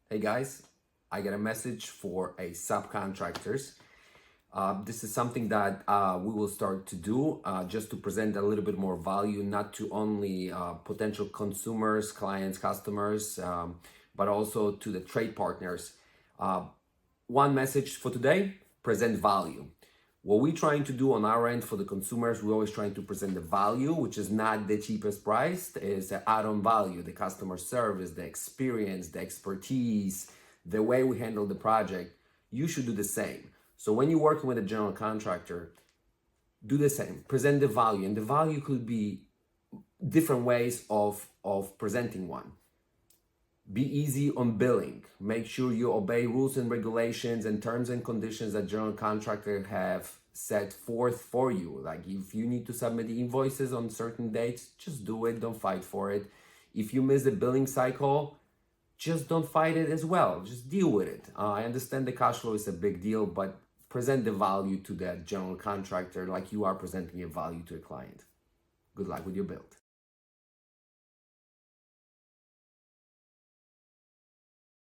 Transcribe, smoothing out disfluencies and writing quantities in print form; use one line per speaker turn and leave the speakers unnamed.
Hey guys, I got a message for a subcontractors. This is something that we will start to do just to present a little bit more value, not to only potential consumers, clients, customers, but also to the trade partners. One message for today, present value. What we're trying to do on our end for the consumers, we're always trying to present the value, which is not the cheapest price, is the add-on value, the customer service, the experience, the expertise, the way we handle the project. You should do the same. So when you're working with a general contractor, do the same, present the value. And the value could be different ways of presenting one. Be easy on billing. Make sure you obey rules and regulations and terms and conditions that general contractor have set forth for you. Like if you need to submit the invoices on certain dates, just do it. Don't fight for it. If you miss the billing cycle, just don't fight it as well. Just deal with it. I understand the cash flow is a big deal, but present the value to that general contractor like you are presenting a value to a client. Good luck with your build.